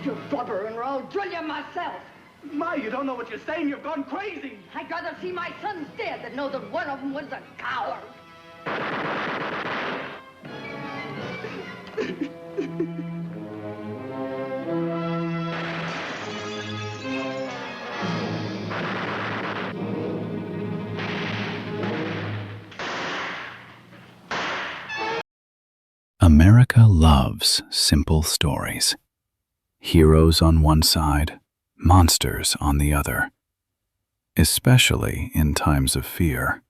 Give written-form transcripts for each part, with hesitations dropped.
You blubberin' or I'll drill you myself. Ma, you don't know what you're saying. You've gone crazy. I'd rather see my sons dead than know that one of them was a coward. America loves simple stories. Heroes on one side, monsters on the other, especially in times of fear.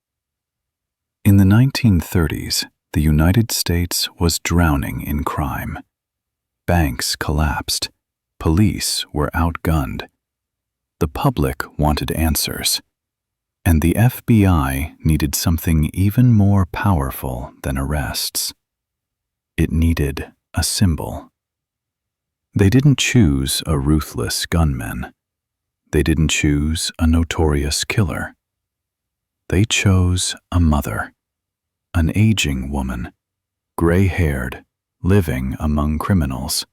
In the 1930s, the United States was drowning in crime. Banks collapsed. Police were outgunned. The public wanted answers. And the FBI needed something even more powerful than arrests. It needed a symbol. They didn't choose a ruthless gunman. They didn't choose a notorious killer. They chose a mother, an aging woman, gray-haired, living among criminals.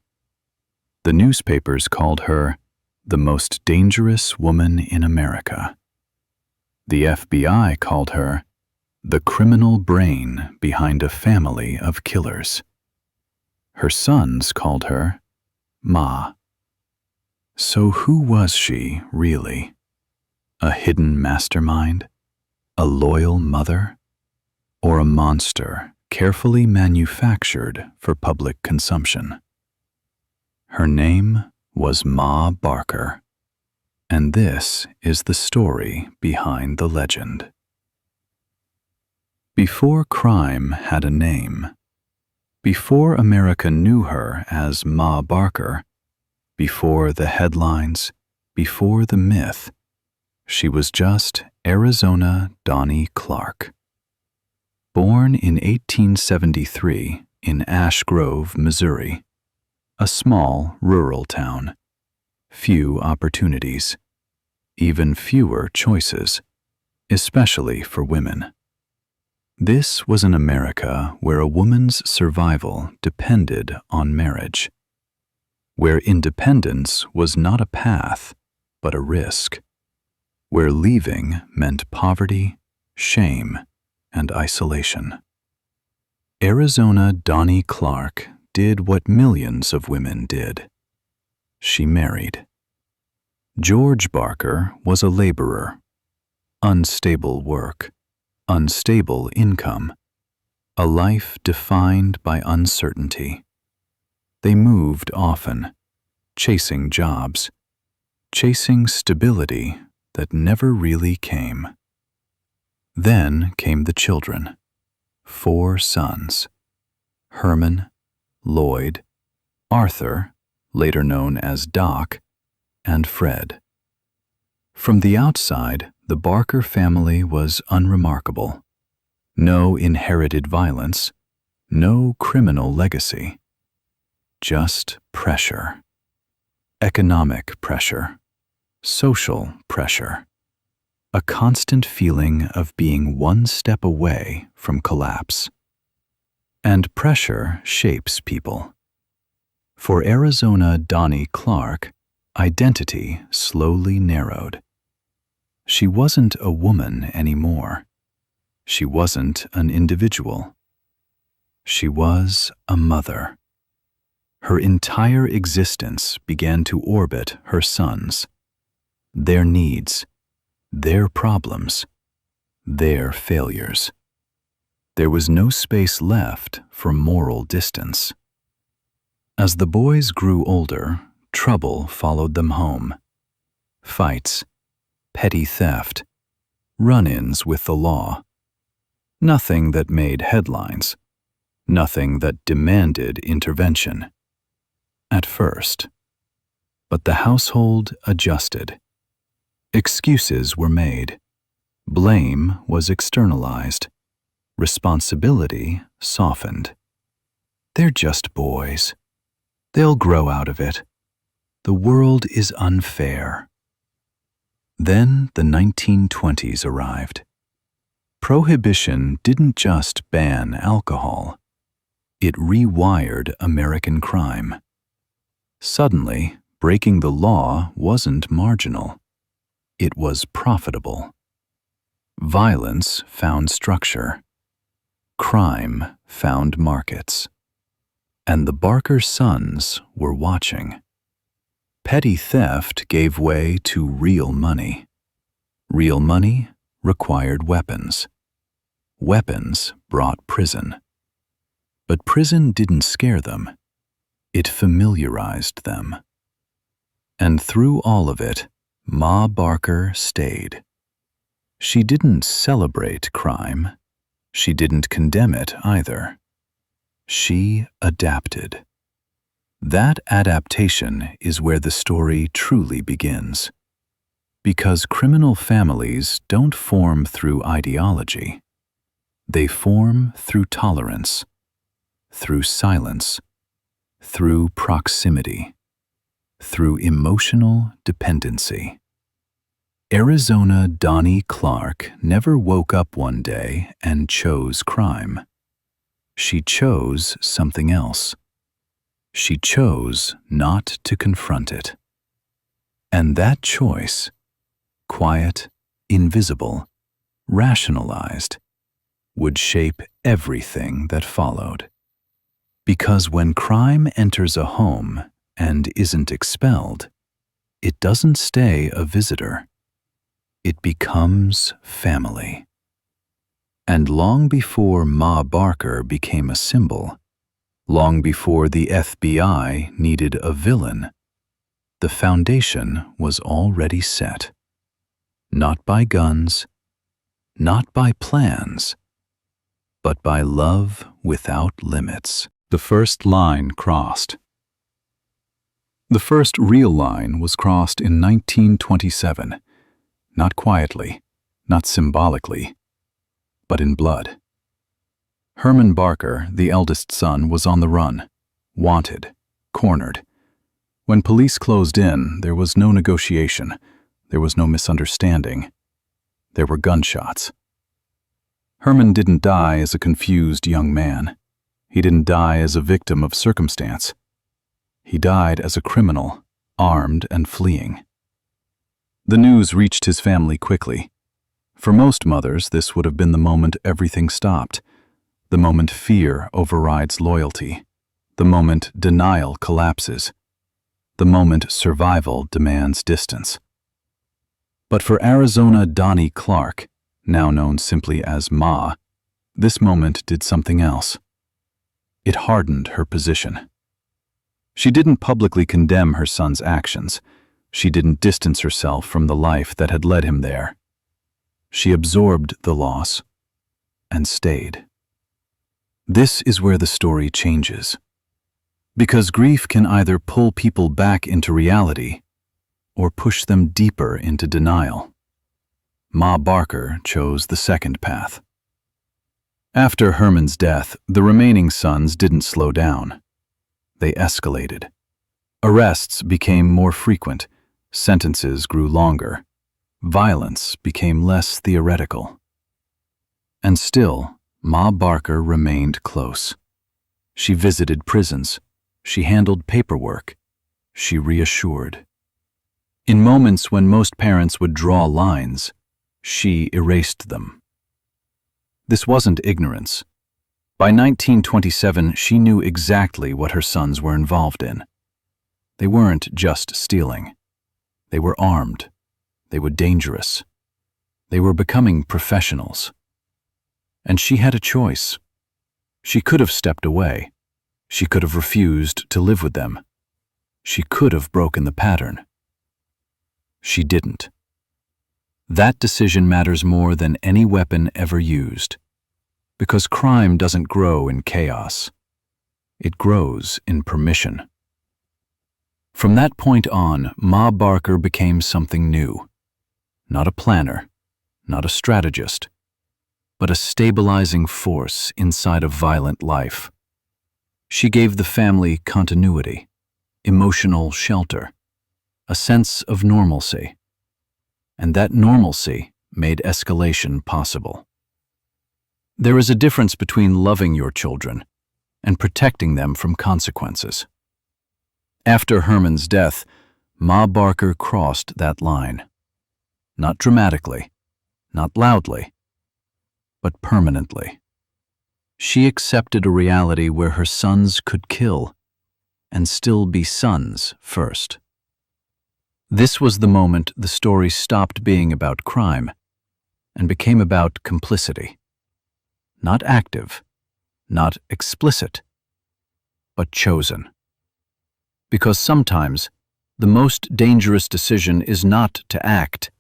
The newspapers called her the most dangerous woman in America. The FBI called her the criminal brain behind a family of killers. Her sons called her Ma. So who was she, really? A hidden mastermind? A loyal mother? Or a monster carefully manufactured for public consumption? Her name was Ma Barker, and this is the story behind the legend. Before crime had a name, before America knew her as Ma Barker, before the headlines, before the myth, she was just Arizona Donnie Clark. Born in 1873 in Ash Grove, Missouri, a small rural town, few opportunities, even fewer choices, especially for women. This was an America where a woman's survival depended on marriage, where independence was not a path, but a risk, where leaving meant poverty, shame, and isolation. Arizona Donnie Clark did what millions of women did. She married. George Barker was a laborer. Unstable work, unstable income, a life defined by uncertainty. They moved often, chasing jobs, chasing stability that never really came. Then came the children, 4 sons: Herman, Lloyd, Arthur, later known as Doc, and Fred. From the outside, the Barker family was unremarkable. No inherited violence, no criminal legacy. Just pressure. Economic pressure. Social pressure. A constant feeling of being one step away from collapse. And pressure shapes people. For Arizona Donnie Clark, identity slowly narrowed. She wasn't a woman anymore. She wasn't an individual. She was a mother. Her entire existence began to orbit her sons, their needs, their problems, their failures. There was no space left for moral distance. As the boys grew older, trouble followed them home. Fights, petty theft, run-ins with the law. Nothing that made headlines, nothing that demanded intervention. At first. But the household adjusted. Excuses were made. Blame was externalized. Responsibility softened. They're just boys. They'll grow out of it. The world is unfair. Then the 1920s arrived. Prohibition didn't just ban alcohol. It rewired American crime. Suddenly, breaking the law wasn't marginal. It was profitable. Violence found structure. Crime found markets. And the Barker sons were watching. Petty theft gave way to real money. Real money required weapons. Weapons brought prison. But prison didn't scare them. It familiarized them. And through all of it, Ma Barker stayed. She didn't celebrate crime. She didn't condemn it either. She adapted. That adaptation is where the story truly begins. Because criminal families don't form through ideology. They form through tolerance, through silence, through proximity, through emotional dependency. Arizona Donnie Clark never woke up one day and chose crime. She chose something else. She chose not to confront it. And that choice, quiet, invisible, rationalized, would shape everything that followed. Because when crime enters a home and isn't expelled, it doesn't stay a visitor. It becomes family. And long before Ma Barker became a symbol, long before the FBI needed a villain, the foundation was already set. Not by guns, not by plans, but by love without limits. The first line crossed. The first real line was crossed in 1927, not quietly, not symbolically, but in blood. Herman Barker, the eldest son, was on the run, wanted, cornered. When police closed in, there was no negotiation, there was no misunderstanding. There were gunshots. Herman didn't die as a confused young man. He didn't die as a victim of circumstance. He died as a criminal, armed and fleeing. The news reached his family quickly. For most mothers, this would have been the moment everything stopped, the moment fear overrides loyalty, the moment denial collapses, the moment survival demands distance. But for Arizona Donnie Clark, now known simply as Ma, this moment did something else. It hardened her position. She didn't publicly condemn her son's actions. She didn't distance herself from the life that had led him there. She absorbed the loss and stayed. This is where the story changes. Because grief can either pull people back into reality or push them deeper into denial. Ma Barker chose the second path. After Herman's death, the remaining sons didn't slow down. They escalated. Arrests became more frequent, sentences grew longer, violence became less theoretical. And still, Ma Barker remained close. She visited prisons, she handled paperwork, she reassured. In moments when most parents would draw lines, she erased them. This wasn't ignorance. By 1927, she knew exactly what her sons were involved in. They weren't just stealing. They were armed. They were dangerous. They were becoming professionals. And she had a choice. She could have stepped away. She could have refused to live with them. She could have broken the pattern. She didn't. That decision matters more than any weapon ever used. Because crime doesn't grow in chaos. It grows in permission. From that point on, Ma Barker became something new. Not a planner, not a strategist, but a stabilizing force inside a violent life. She gave the family continuity, emotional shelter, a sense of normalcy. And that normalcy made escalation possible. There is a difference between loving your children and protecting them from consequences. After Herman's death, Ma Barker crossed that line. Not dramatically, not loudly, but permanently. She accepted a reality where her sons could kill and still be sons first. This was the moment the story stopped being about crime and became about complicity. Not active, not explicit, but chosen. Because sometimes the most dangerous decision is not to act,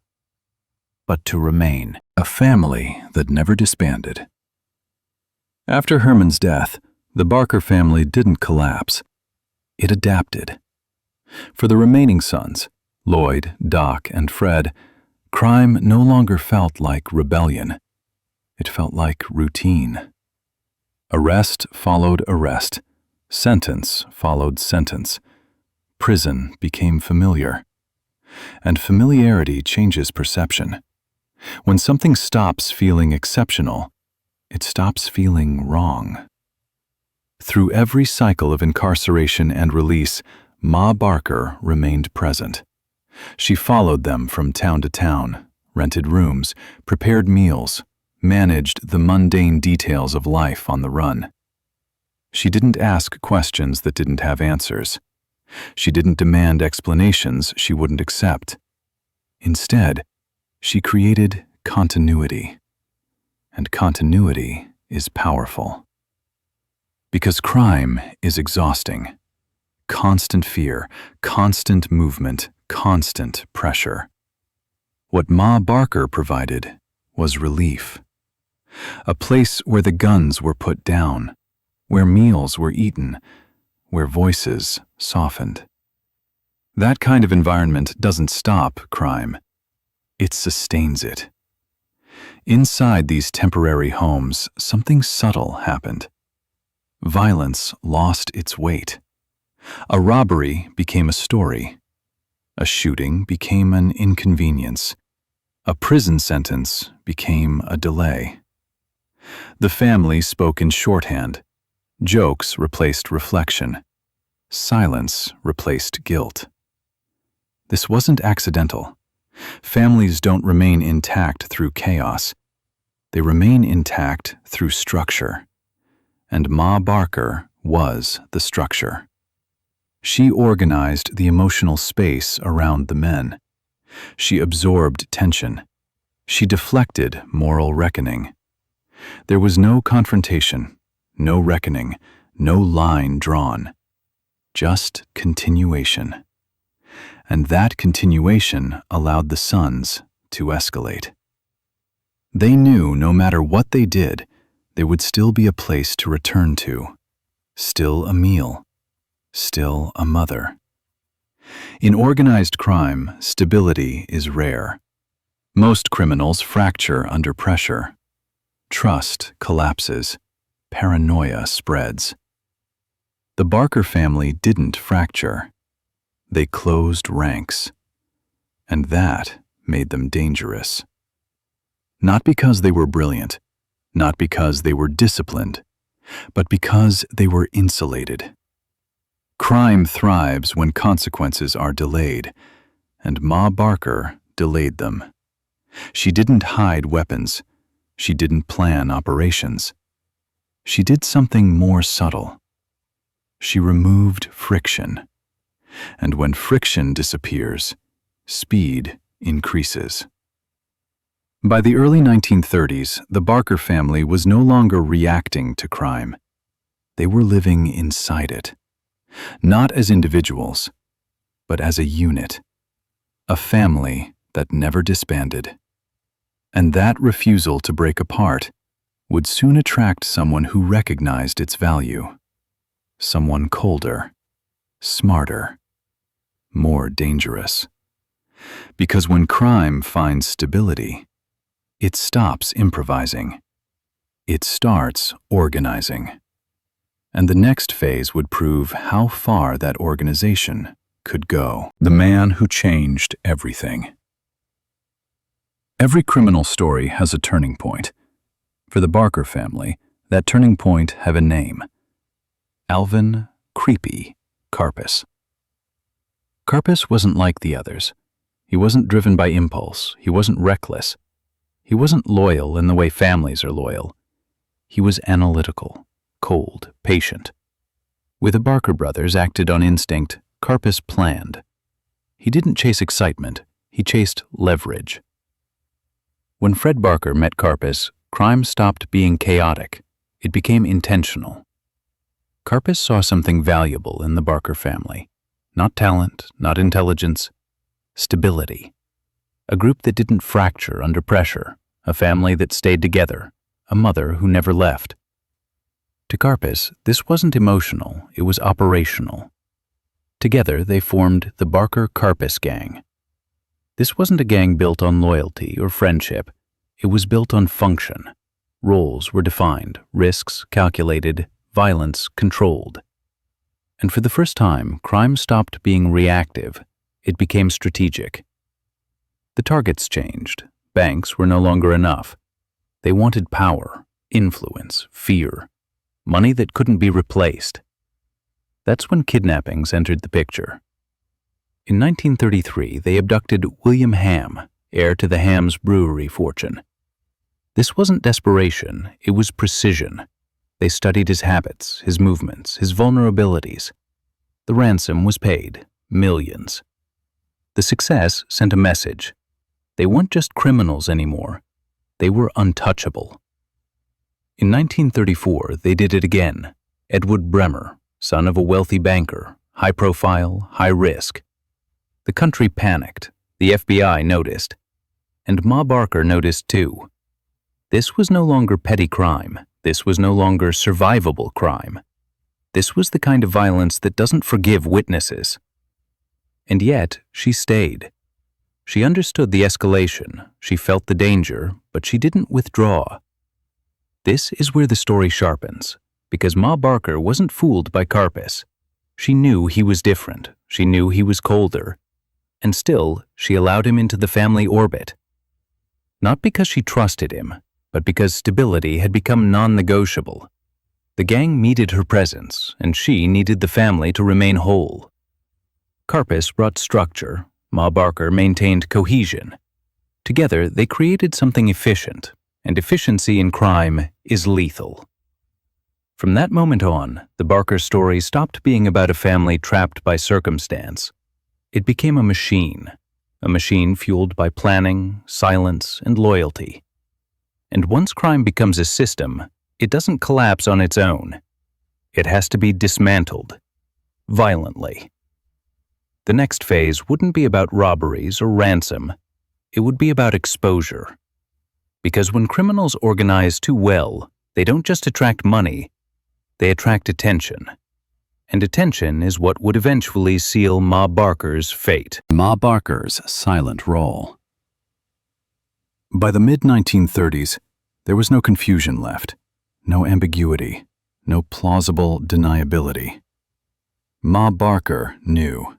but to remain. A family that never disbanded. After Herman's death, the Barker family didn't collapse. It adapted. For the remaining sons, Lloyd, Doc, and Fred, crime no longer felt like rebellion. It felt like routine. Arrest followed arrest. Sentence followed sentence. Prison became familiar. And familiarity changes perception. When something stops feeling exceptional, it stops feeling wrong. Through every cycle of incarceration and release, Ma Barker remained present. She followed them from town to town, rented rooms, prepared meals, managed the mundane details of life on the run. She didn't ask questions that didn't have answers. She didn't demand explanations she wouldn't accept. Instead, she created continuity. And continuity is powerful. Because crime is exhausting. Constant fear, constant movement, constant pressure. What Ma Barker provided was relief. A place where the guns were put down, where meals were eaten, where voices softened. That kind of environment doesn't stop crime. It sustains it. Inside these temporary homes, something subtle happened. Violence lost its weight. A robbery became a story. A shooting became an inconvenience. A prison sentence became a delay. The family spoke in shorthand. Jokes replaced reflection. Silence replaced guilt. This wasn't accidental. Families don't remain intact through chaos. They remain intact through structure. And Ma Barker was the structure. She organized the emotional space around the men. She absorbed tension. She deflected moral reckoning. There was no confrontation, no reckoning, no line drawn. Just continuation. And that continuation allowed the sons to escalate. They knew no matter what they did, there would still be a place to return to, still a meal, still a mother. In organized crime, stability is rare. Most criminals fracture under pressure. Trust collapses. Paranoia spreads. The Barker family didn't fracture. They closed ranks. And that made them dangerous. Not because they were brilliant, not because they were disciplined, but because they were insulated. Crime thrives when consequences are delayed, and Ma Barker delayed them. She didn't hide weapons. She didn't plan operations. She did something more subtle. She removed friction. And when friction disappears, speed increases. By the early 1930s, the Barker family was no longer reacting to crime. They were living inside it. Not as individuals, but as a unit. A family that never disbanded. And that refusal to break apart would soon attract someone who recognized its value. Someone colder, smarter, more dangerous. Because when crime finds stability, it stops improvising. It starts organizing. And the next phase would prove how far that organization could go. The man who changed everything. Every criminal story has a turning point. For the Barker family, that turning point had a name. Alvin "Creepy" Karpis. Karpis wasn't like the others. He wasn't driven by impulse. He wasn't reckless. He wasn't loyal in the way families are loyal. He was analytical, cold, patient. With the Barker brothers acted on instinct, Karpis planned. He didn't chase excitement. He chased leverage. When Fred Barker met Karpis, crime stopped being chaotic. It became intentional. Karpis saw something valuable in the Barker family. Not talent, not intelligence, stability. A group that didn't fracture under pressure, a family that stayed together, a mother who never left. To Karpis, this wasn't emotional, it was operational. Together, they formed the Barker-Karpis gang. This wasn't a gang built on loyalty or friendship. It was built on function. Roles were defined, risks calculated, violence controlled. And for the first time, crime stopped being reactive. It became strategic. The targets changed. Banks were no longer enough. They wanted power, influence, fear, money that couldn't be replaced. That's when kidnappings entered the picture. In 1933, they abducted William Ham, heir to the Ham's Brewery fortune. This wasn't desperation, it was precision. They studied his habits, his movements, his vulnerabilities. The ransom was paid, millions. The success sent a message. They weren't just criminals anymore. They were untouchable. In 1934, they did it again. Edward Bremer, son of a wealthy banker, high profile, high risk. The country panicked. The FBI noticed. And Ma Barker noticed too. This was no longer petty crime. This was no longer survivable crime. This was the kind of violence that doesn't forgive witnesses. And yet, she stayed. She understood the escalation, she felt the danger, but she didn't withdraw. This is where the story sharpens, because Ma Barker wasn't fooled by Karpis. She knew he was different, she knew he was colder, and still, she allowed him into the family orbit. Not because she trusted him, but because stability had become non-negotiable. The gang needed her presence, and she needed the family to remain whole. Karpis brought structure, Ma Barker maintained cohesion. Together, they created something efficient, and efficiency in crime is lethal. From that moment on, the Barker story stopped being about a family trapped by circumstance. It became a machine fueled by planning, silence, and loyalty. And once crime becomes a system, it doesn't collapse on its own. It has to be dismantled, violently. The next phase wouldn't be about robberies or ransom. It would be about exposure. Because when criminals organize too well, they don't just attract money, they attract attention. And attention is what would eventually seal Ma Barker's fate. Ma Barker's silent role. By the mid-1930s, there was no confusion left, no ambiguity, no plausible deniability. Ma Barker knew.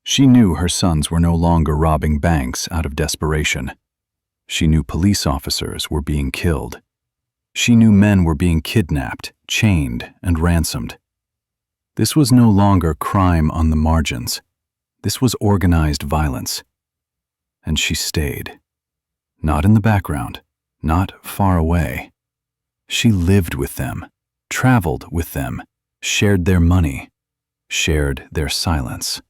She knew her sons were no longer robbing banks out of desperation. She knew police officers were being killed. She knew men were being kidnapped, chained, and ransomed. This was no longer crime on the margins. This was organized violence. And she stayed. Not in the background, not far away. She lived with them, traveled with them, shared their money, shared their silence.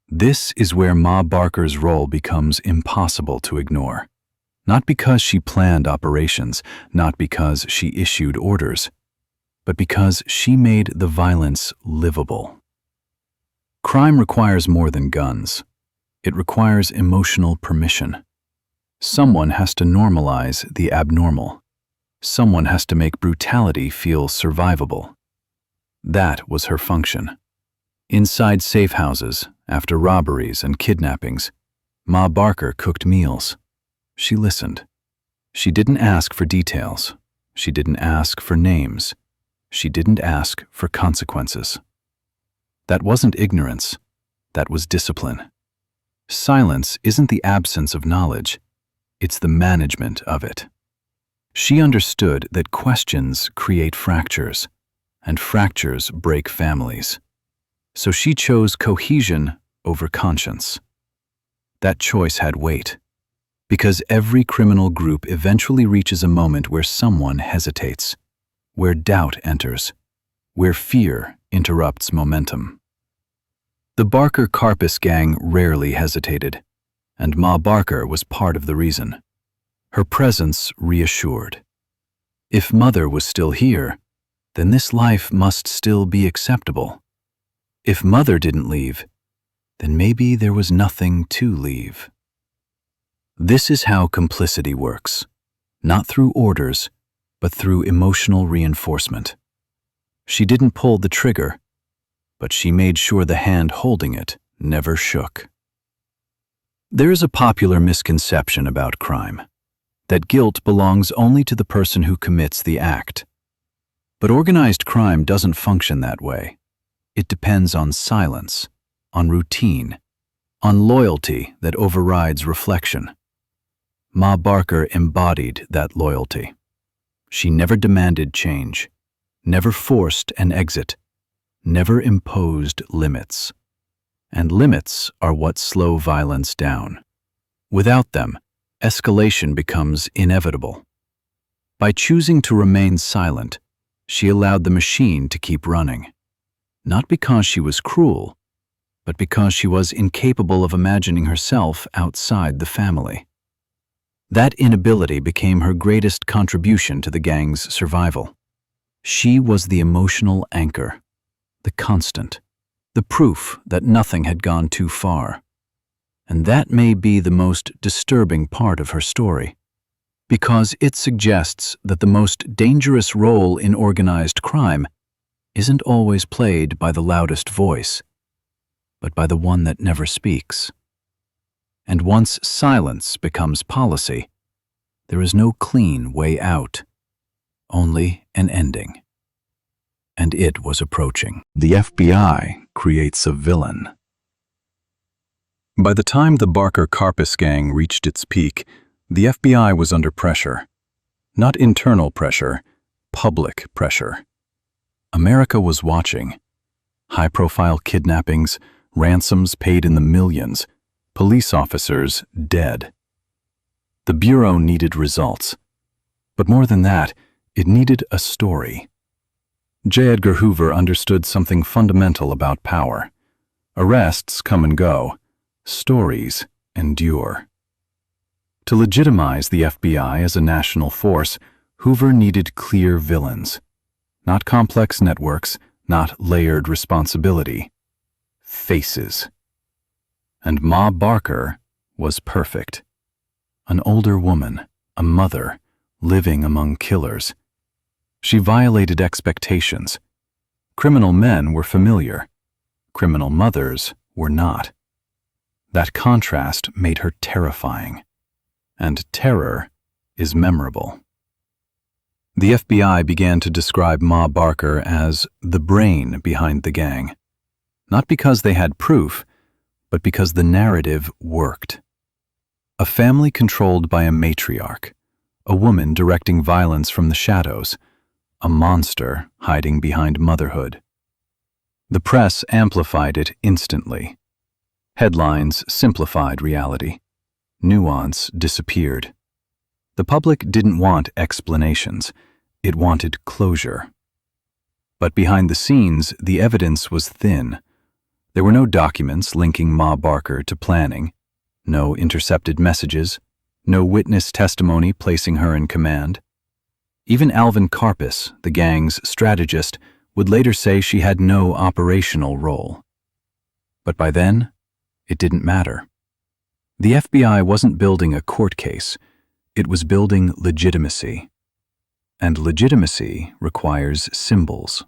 This is where Ma Barker's role becomes impossible to ignore. Not because she planned operations, not because she issued orders, but because she made the violence livable. Crime requires more than guns. It requires emotional permission. Someone has to normalize the abnormal. Someone has to make brutality feel survivable. That was her function. Inside safe houses, after robberies and kidnappings, Ma Barker cooked meals. She listened. She didn't ask for details. She didn't ask for names. She didn't ask for consequences. That wasn't ignorance. That was discipline. Silence isn't the absence of knowledge. It's the management of it. She understood that questions create fractures, and fractures break families. So she chose cohesion over conscience. That choice had weight, because every criminal group eventually reaches a moment where someone hesitates, where doubt enters, where fear interrupts momentum. The Barker-Karpis gang rarely hesitated, and Ma Barker was part of the reason. Her presence reassured. If Mother was still here, then this life must still be acceptable. If Mother didn't leave, then maybe there was nothing to leave. This is how complicity works, not through orders, but through emotional reinforcement. She didn't pull the trigger, but she made sure the hand holding it never shook. There is a popular misconception about crime, that guilt belongs only to the person who commits the act. But organized crime doesn't function that way. It depends on silence, on routine, on loyalty that overrides reflection. Ma Barker embodied that loyalty. She never demanded change, never forced an exit, never imposed limits. And limits are what slow violence down. Without them, escalation becomes inevitable. By choosing to remain silent, she allowed the machine to keep running. Not because she was cruel, but because she was incapable of imagining herself outside the family. That inability became her greatest contribution to the gang's survival. She was the emotional anchor, the constant, the proof that nothing had gone too far. And that may be the most disturbing part of her story, because it suggests that the most dangerous role in organized crime isn't always played by the loudest voice, but by the one that never speaks. And once silence becomes policy, there is no clean way out, only an ending. And it was approaching. The FBI creates a villain. By the time the Barker-Karpis gang reached its peak, the FBI was under pressure. Not internal pressure, public pressure. America was watching. High-profile kidnappings, ransoms paid in the millions, police officers dead. The Bureau needed results. But more than that, it needed a story. J. Edgar Hoover understood something fundamental about power. Arrests come and go. Stories endure. To legitimize the FBI as a national force, Hoover needed clear villains. Not complex networks, not layered responsibility. Faces. And Ma Barker was perfect. An older woman, a mother, living among killers. She violated expectations. Criminal men were familiar. Criminal mothers were not. That contrast made her terrifying. And terror is memorable. The FBI began to describe Ma Barker as the brain behind the gang. Not because they had proof, but because the narrative worked. A family controlled by a matriarch, a woman directing violence from the shadows, a monster hiding behind motherhood. The press amplified it instantly. Headlines simplified reality. Nuance disappeared. The public didn't want explanations. It wanted closure. But behind the scenes, the evidence was thin. There were no documents linking Ma Barker to planning, no intercepted messages, no witness testimony placing her in command. Even Alvin Karpis, the gang's strategist, would later say she had no operational role. But by then, it didn't matter. The FBI wasn't building a court case, it was building legitimacy. And legitimacy requires symbols.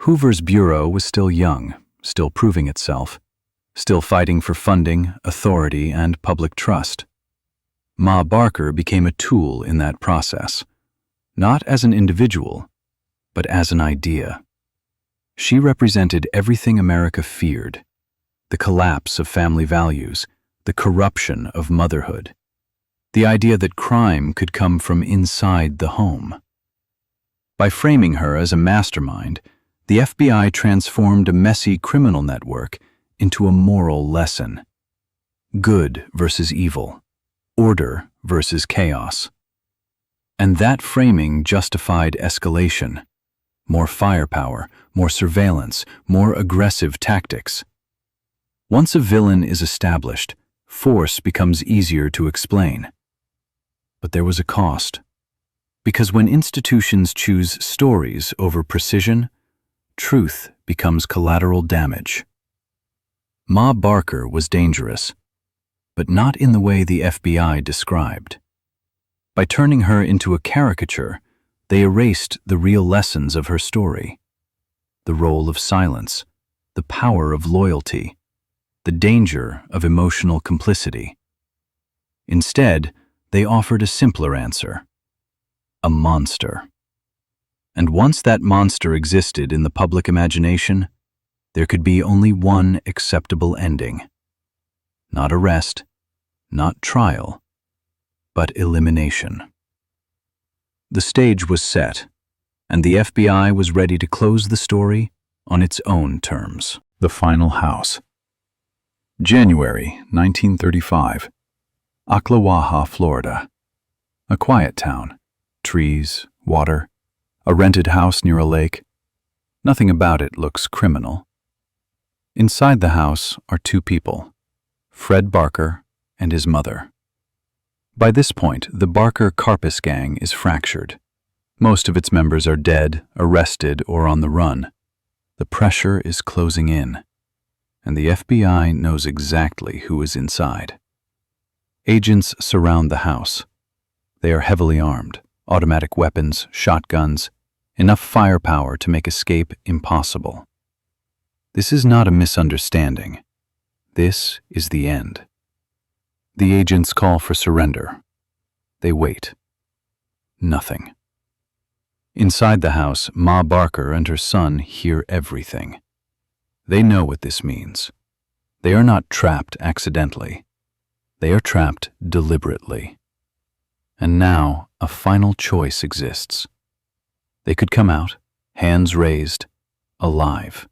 Hoover's bureau was still young, still proving itself, still fighting for funding, authority, and public trust. Ma Barker became a tool in that process, not as an individual, but as an idea. She represented everything America feared: the collapse of family values, the corruption of motherhood, the idea that crime could come from inside the home. By framing her as a mastermind, the FBI transformed a messy criminal network into a moral lesson. Good versus evil, order versus chaos. And that framing justified escalation. More firepower, more surveillance, more aggressive tactics. Once a villain is established, force becomes easier to explain. But there was a cost. Because when institutions choose stories over precision, truth becomes collateral damage. Ma Barker was dangerous, but not in the way the FBI described. By turning her into a caricature, they erased the real lessons of her story. The role of silence, the power of loyalty, the danger of emotional complicity. Instead, they offered a simpler answer: a monster. And once that monster existed in the public imagination, there could be only one acceptable ending. Not arrest, not trial, but elimination. The stage was set, and the FBI was ready to close the story on its own terms. The Final House. January 1935. Ocklawaha, Florida. A quiet town. Trees, water, a rented house near a lake. Nothing about it looks criminal. Inside the house are two people, Fred Barker and his mother. By this point, the Barker Karpis gang is fractured. Most of its members are dead, arrested, or on the run. The pressure is closing in, and the FBI knows exactly who is inside. Agents surround the house. They are heavily armed, automatic weapons, shotguns, enough firepower to make escape impossible. This is not a misunderstanding. This is the end. The agents call for surrender. They wait. Nothing. Inside the house, Ma Barker and her son hear everything. They know what this means. They are not trapped accidentally. They are trapped deliberately. And now a final choice exists. They could come out, hands raised, alive.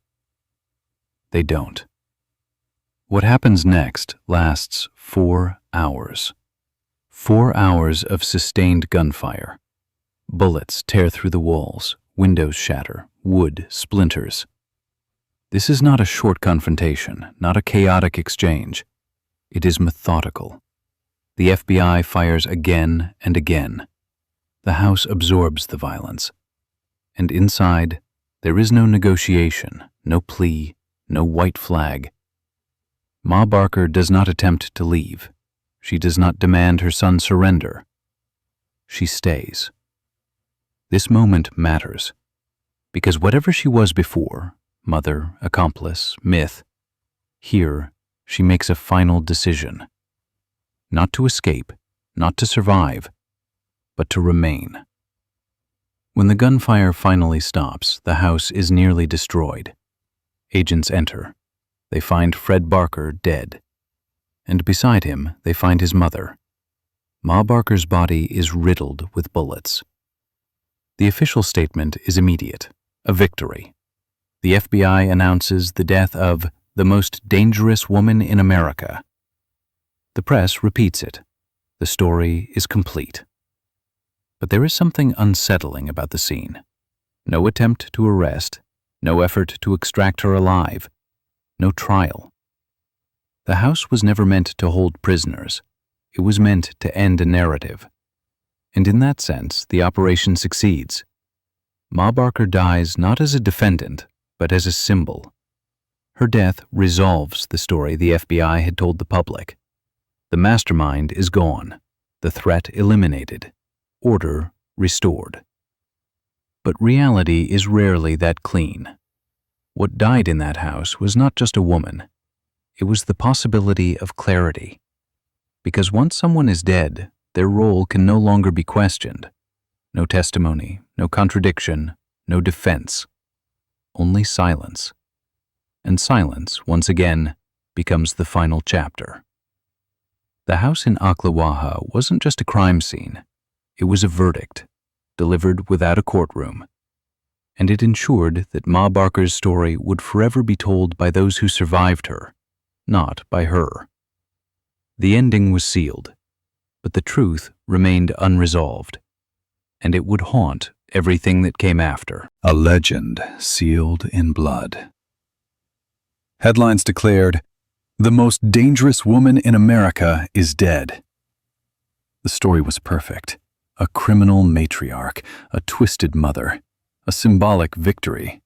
They don't. What happens next lasts 4 hours. 4 hours of sustained gunfire. Bullets tear through the walls, windows shatter, wood splinters. This is not a short confrontation, not a chaotic exchange. It is methodical. The FBI fires again and again. The house absorbs the violence. And inside, there is no negotiation, no plea, no white flag. Ma Barker does not attempt to leave. She does not demand her son surrender. She stays. This moment matters, because whatever she was before, mother, accomplice, myth, here she makes a final decision. Not to escape, not to survive, but to remain. When the gunfire finally stops, the house is nearly destroyed. Agents enter. They find Fred Barker dead. And beside him, they find his mother. Ma Barker's body is riddled with bullets. The official statement is immediate, a victory. The FBI announces the death of the most dangerous woman in America. The press repeats it. The story is complete. But there is something unsettling about the scene. No attempt to arrest, no effort to extract her alive, no trial. The house was never meant to hold prisoners. It was meant to end a narrative. And in that sense, the operation succeeds. Ma Barker dies not as a defendant, but as a symbol. Her death resolves the story the FBI had told the public. The mastermind is gone, the threat eliminated, order restored. But reality is rarely that clean. What died in that house was not just a woman. It was the possibility of clarity. Because once someone is dead, their role can no longer be questioned. No testimony, no contradiction, no defense. Only silence. And silence, once again, becomes the final chapter. The house in Ocklawaha wasn't just a crime scene. It was a verdict, delivered without a courtroom. And it ensured that Ma Barker's story would forever be told by those who survived her, not by her. The ending was sealed, but the truth remained unresolved, and it would haunt everything that came after. A legend sealed in blood. Headlines declared, "The most dangerous woman in America is dead." The story was perfect. A criminal matriarch, a twisted mother, a symbolic victory.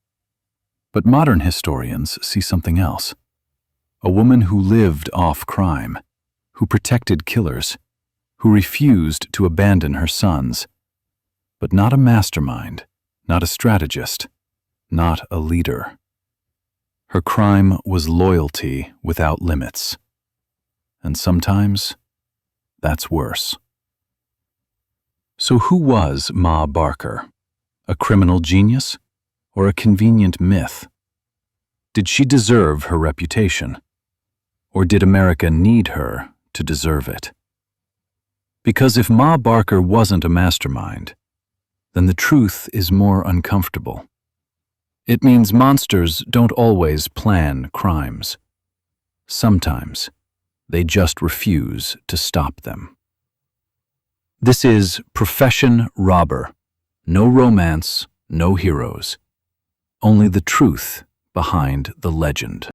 But modern historians see something else. A woman who lived off crime, who protected killers, who refused to abandon her sons. But not a mastermind, not a strategist, not a leader. Her crime was loyalty without limits. And sometimes, that's worse. So who was Ma Barker? A criminal genius or a convenient myth? Did she deserve her reputation? Or did America need her to deserve it? Because if Ma Barker wasn't a mastermind, then the truth is more uncomfortable. It means monsters don't always plan crimes. Sometimes they just refuse to stop them. This is Profession Robber. No romance, no heroes. Only the truth behind the legend.